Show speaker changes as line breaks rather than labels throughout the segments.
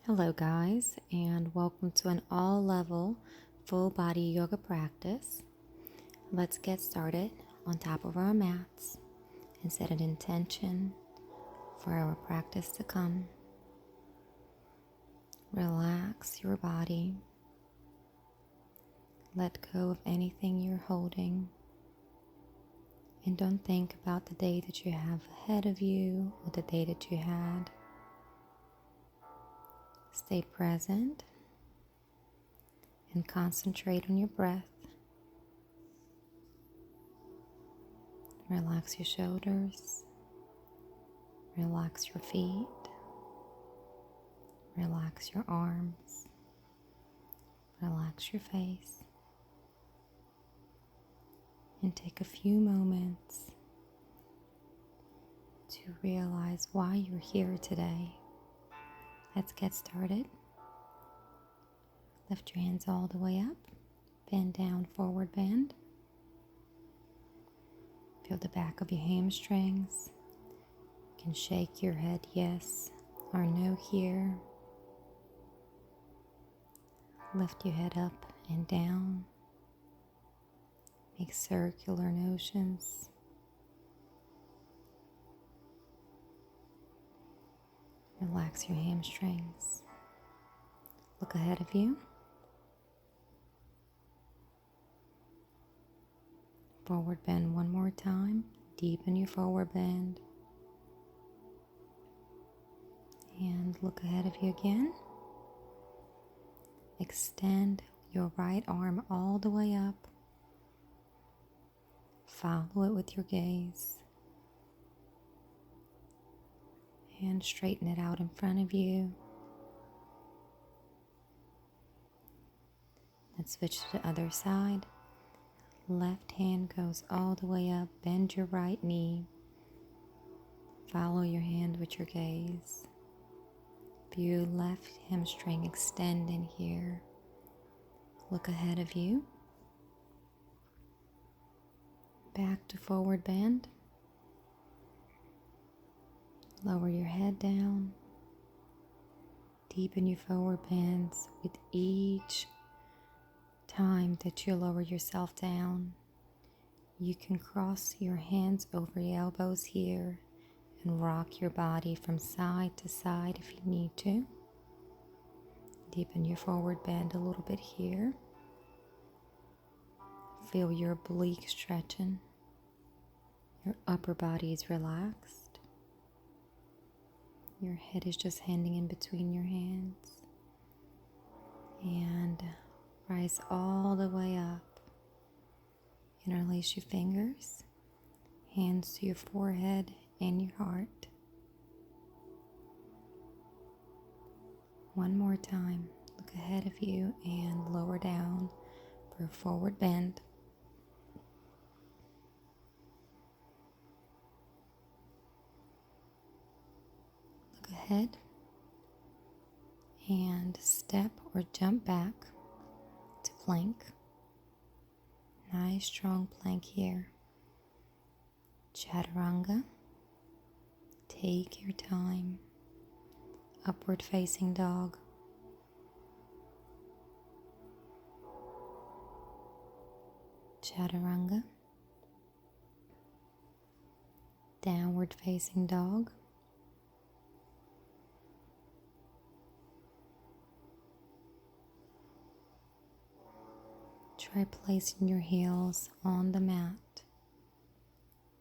Hello guys, and welcome to an all-level full body yoga practice. Let's get started on top of our mats and set an intention for our practice to come. Relax your body. Let go of anything you're holding. And don't think about the day that you have ahead of you or the day that you had. Stay present and concentrate on your breath. Relax your shoulders. Relax your feet. Relax your arms. Relax your face. And take a few moments to realize why you're here today. Let's get started. Lift your hands all the way up. Bend down, forward bend. Feel the back of your hamstrings. You can shake your head yes or no here. Lift your head up and down. Make circular motions. Relax your hamstrings. Look ahead of you. Forward bend one more time. Deepen your forward bend. And look ahead of you again. Extend your right arm all the way up. Follow it with your gaze. And straighten it out in front of you. Let's switch to the other side. Left hand goes all the way up. Bend your right knee. Follow your hand with your gaze. View left hamstring extend in here. Look ahead of you. Back to forward bend. Lower your head down. Deepen your forward bends with each time that you lower yourself down. You can cross your hands over your elbows here and rock your body from side to side if you need to. Deepen your forward bend a little bit here. Feel your oblique stretching. Your upper body is relaxed. Your head is just hanging in between your hands. And rise all the way up. Interlace your fingers. Hands to your forehead and your heart. One more time. Look ahead of you and lower down for a forward bend. Ahead and step or jump back to plank. Nice strong plank here. Chaturanga. Take your time. Upward facing dog. Chaturanga. Downward facing dog. Try placing your heels on the mat.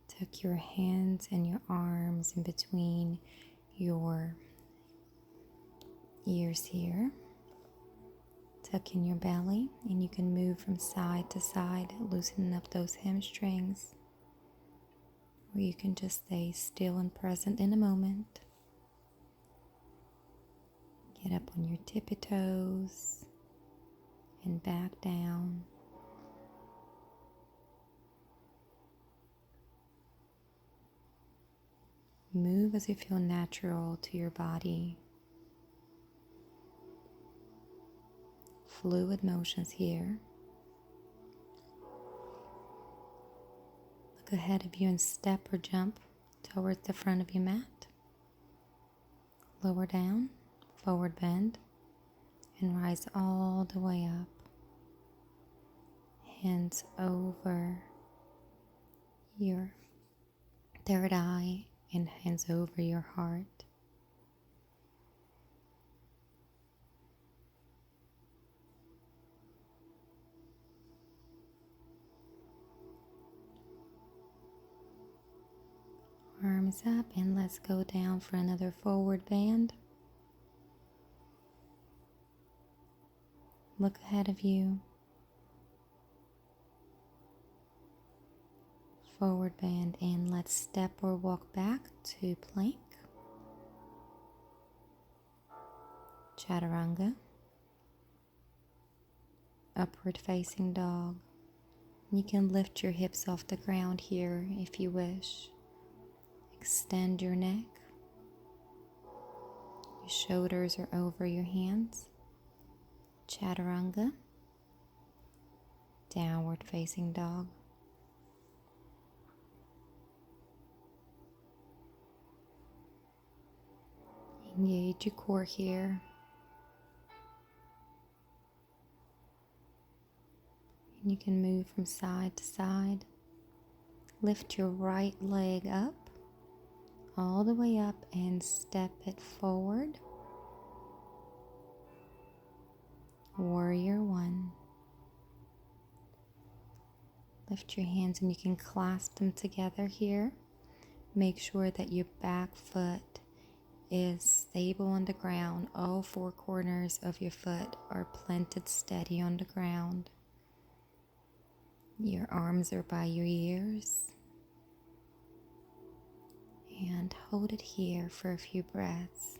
Tuck your hands and your arms in between your ears here. Tuck in your belly and you can move from side to side, loosening up those hamstrings. Or you can just stay still and present in a moment. Get up on your tippy toes and back down. Move as you feel natural to your body. Fluid motions here. Look ahead of you and step or jump towards the front of your mat. Lower down, forward bend and rise all the way up. Hands over your third eye and hands over your heart. Arms up, and let's go down for another forward bend. Look ahead of you. Forward bend, and let's step or walk back to plank. Chaturanga. Upward facing dog. You can lift your hips off the ground here if you wish. Extend your neck. Your shoulders are over your hands. Chaturanga. Downward facing dog. Engage your core here. And you can move from side to side. Lift your right leg up, all the way up, and step it forward. Warrior one. Lift your hands and you can clasp them together here. Make sure that your back foot is stable on the ground. All four corners of your foot are planted steady on the ground. Your arms are by your ears. And hold it here for a few breaths.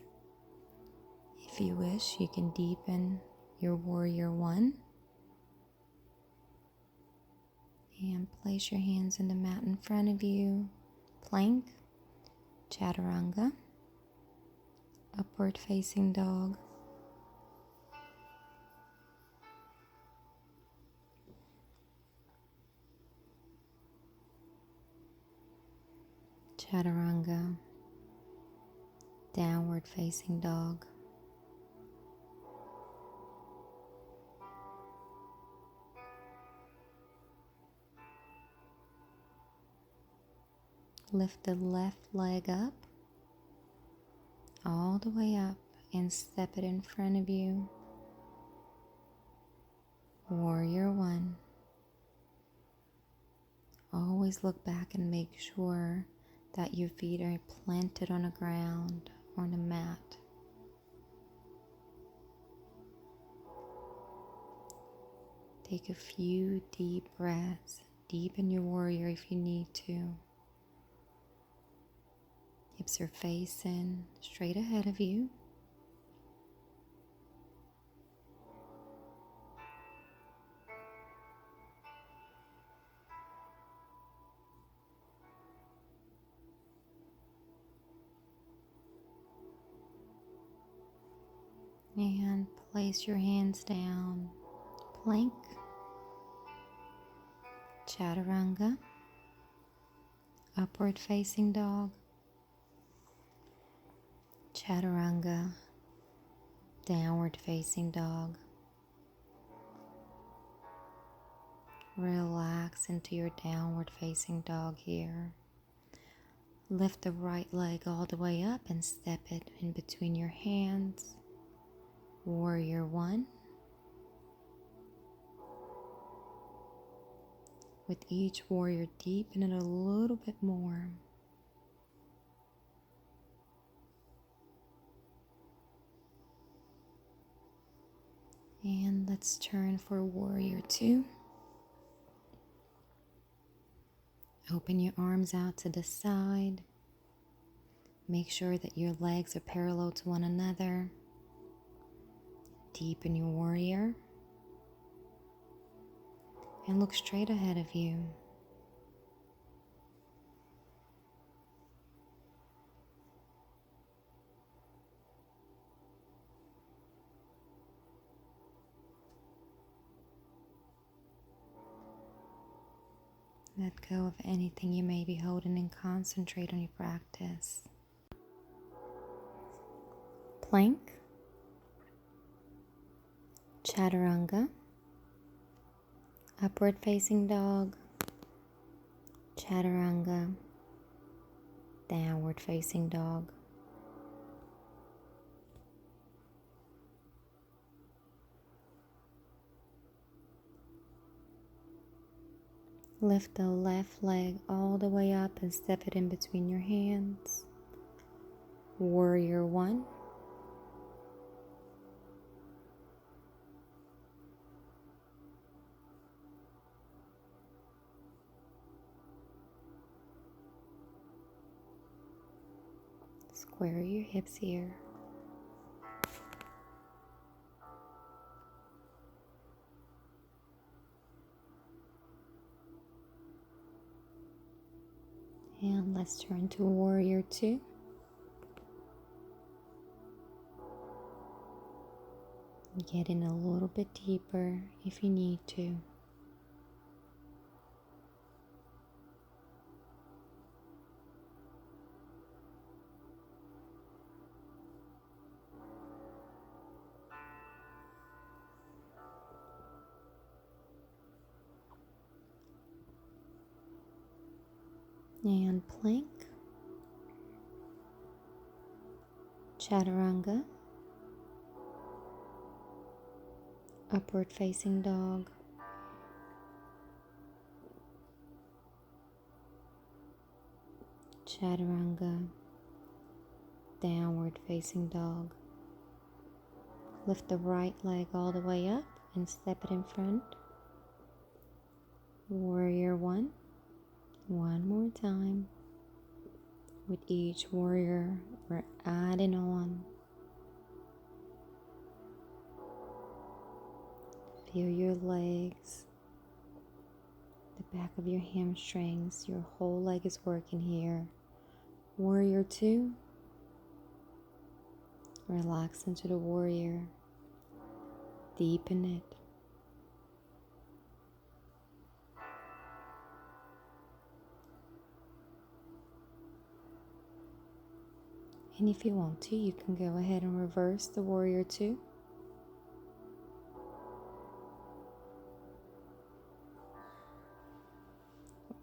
If you wish, you can deepen your warrior one. And place your hands in the mat in front of you. Plank, chaturanga, upward facing dog, chaturanga, downward facing dog, lift the left leg up, all the way up, and step it in front of you. Warrior one. Always look back and make sure that your feet are planted on the ground or on the mat. Take a few deep breaths. Deepen your warrior if you need to. Hips are facing straight ahead of you. And place your hands down. Plank, chaturanga, upward facing dog, chaturanga, downward facing dog. Relax into your downward facing dog here. Lift the right leg all the way up and step it in between your hands. Warrior one. With each warrior, deepen it a little bit more. And let's turn for warrior two. Open your arms out to the side. Make sure that your legs are parallel to one another. Deepen your warrior. And look straight ahead of you. Let go of anything you may be holding and concentrate on your practice. Plank, Chaturanga, upward facing dog, Chaturanga, downward facing dog. Lift the left leg all the way up and step it in between your hands. Warrior one. Square your hips here. And let's turn to warrior two. Get in a little bit deeper if you need to. And plank, Chaturanga, upward facing dog, Chaturanga, downward facing dog. Lift the right leg all the way up and step it in front. Warrior one. One more time. With each warrior, we're adding on. Feel your legs, the back of your hamstrings, your whole leg is working here. Warrior two. Relax into the warrior. Deepen it. And if you want to, you can go ahead and reverse the warrior two.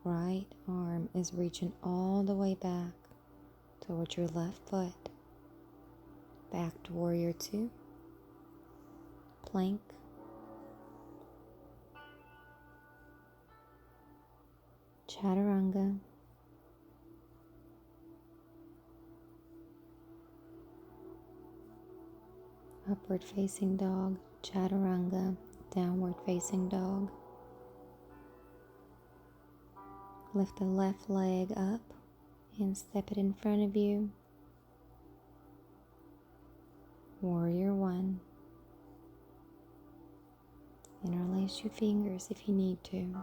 Right arm is reaching all the way back towards your left foot. Back to warrior two. Plank. Chaturanga. Upward facing dog, Chaturanga, downward facing dog. Lift the left leg up and step it in front of you. Warrior one. Interlace your fingers if you need to.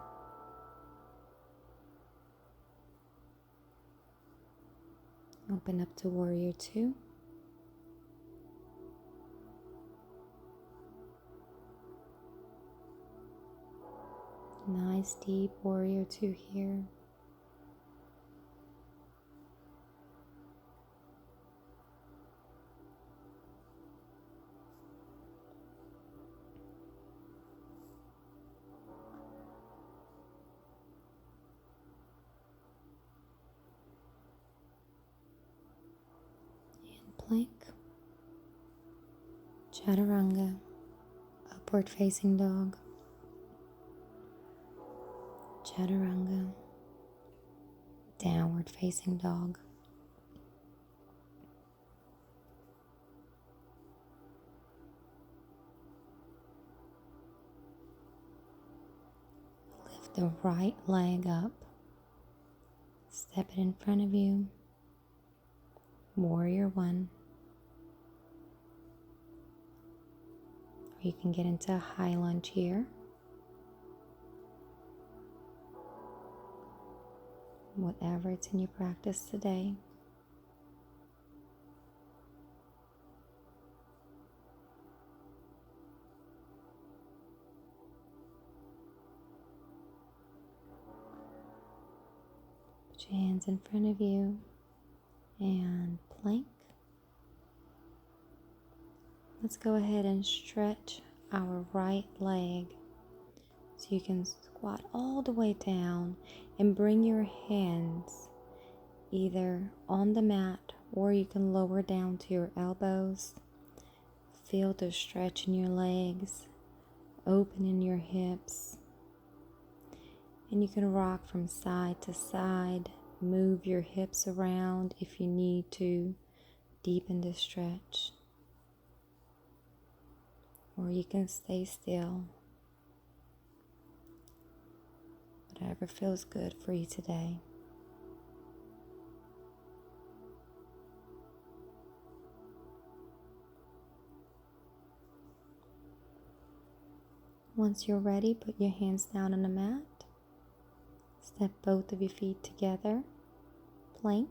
Open up to warrior two. Nice deep warrior two here. And plank. Chaturanga, upward facing dog. Chaturanga, downward facing dog. Lift the right leg up, step it in front of you. Warrior one. Or you can get into a high lunge here. Whatever it's in your practice today. Put your hands in front of you and plank. Let's go ahead and stretch our right leg. So you can squat all the way down and bring your hands either on the mat or you can lower down to your elbows. Feel the stretch in your legs, open in your hips. And you can rock from side to side, move your hips around if you need to, deepen the stretch. Or you can stay still. Whatever feels good for you today. Once you're ready, put your hands down on the mat. Step both of your feet together. Plank.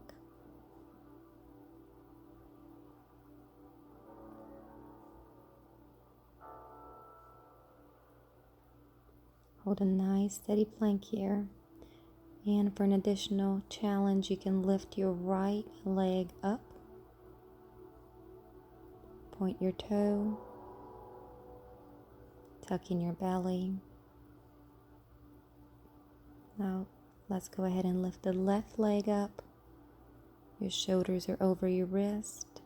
Hold a nice steady plank here. And for an additional challenge, you can lift your right leg up. Point your toe. Tuck in your belly. Now let's go ahead and lift the left leg up. Your shoulders are over your wrist.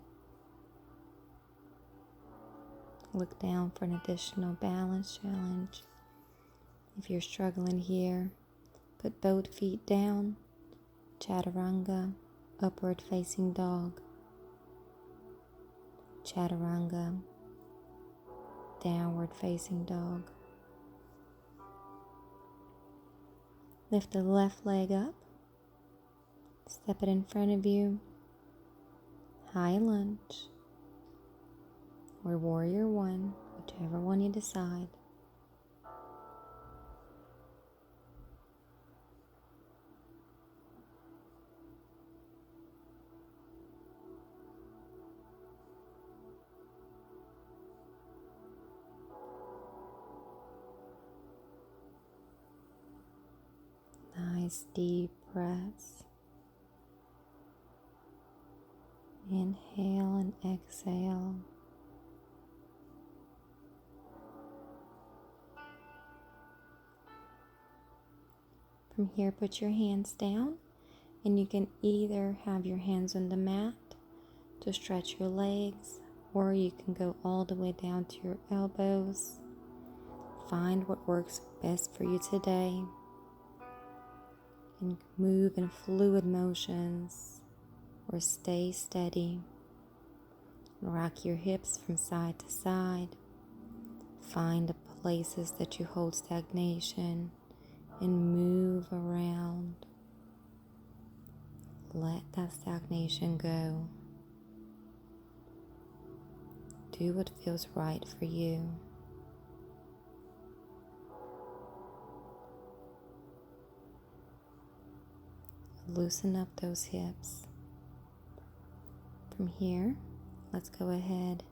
Look down for an additional balance challenge. If you're struggling here, put both feet down. Chaturanga, upward facing dog. Chaturanga, downward facing dog. Lift the left leg up. Step it in front of you. High lunge. Or warrior one, whichever one you decide. Nice deep breaths. Inhale and exhale. From here, put your hands down, and you can either have your hands on the mat to stretch your legs, or you can go all the way down to your elbows. Find what works best for you today. And move in fluid motions or stay steady. Rock your hips from side to side. Find the places that you hold stagnation and move around. Let that stagnation go. Do what feels right for you. Loosen up those hips. From here, let's go ahead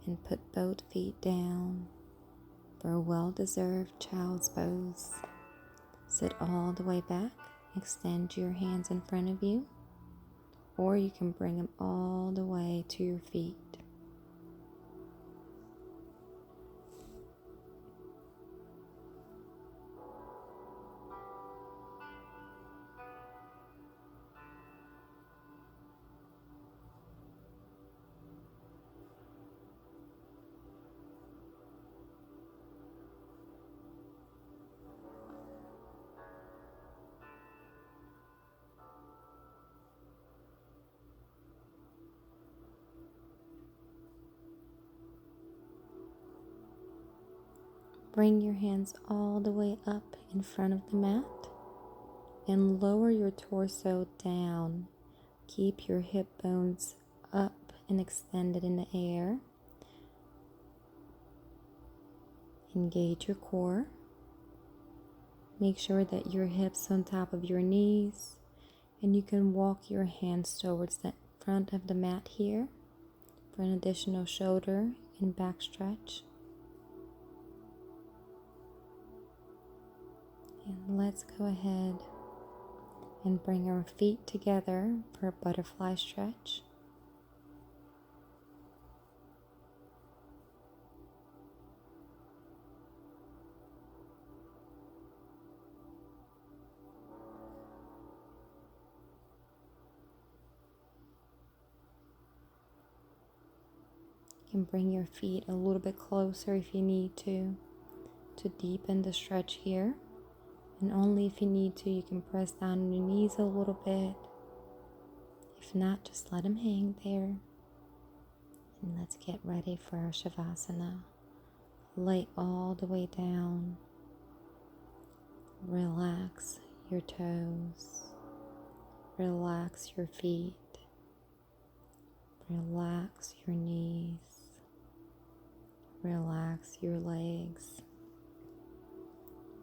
and put both feet down for a well-deserved child's pose. Sit all the way back. Extend your hands in front of you, or you can bring them all the way to your feet. Bring your hands all the way up in front of the mat and lower your torso down. Keep your hip bones up and extended in the air. Engage your core. Make sure that your hips on top of your knees, and you can walk your hands towards the front of the mat here for an additional shoulder and back stretch. And let's go ahead and bring our feet together for a butterfly stretch. You can bring your feet a little bit closer if you need to deepen the stretch here. And only if you need to, you can press down on your knees a little bit. If not, just let them hang there. And let's get ready for our Shavasana. Lay all the way down. Relax your toes. Relax your feet. Relax your knees. Relax your legs.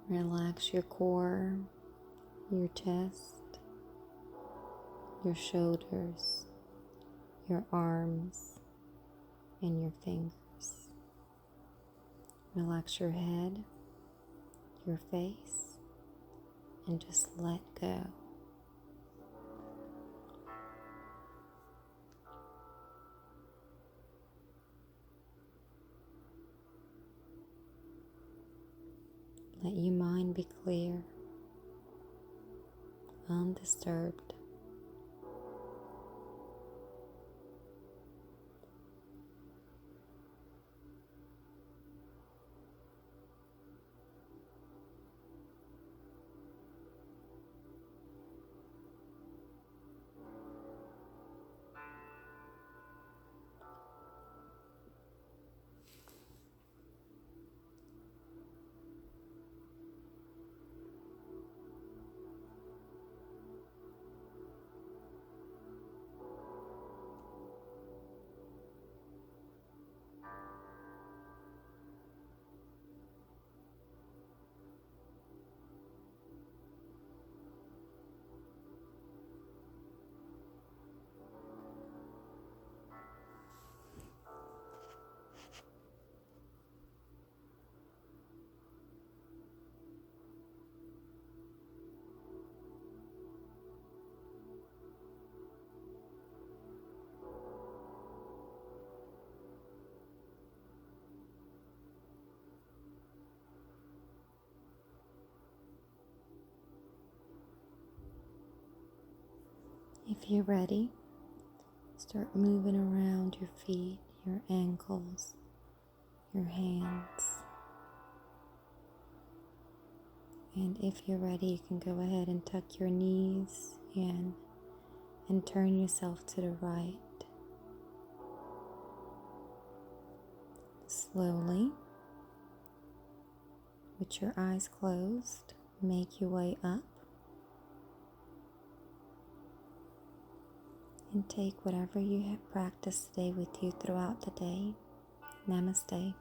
Relax your core, your chest, your shoulders, your arms, and your fingers. Relax your head, your face, and just let go. Let your mind be clear, undisturbed. If you're ready, start moving around your feet, your ankles, your hands. And if you're ready, you can go ahead and tuck your knees in and turn yourself to the right. Slowly, with your eyes closed, make your way up. And take whatever you have practiced today with you throughout the day. Namaste.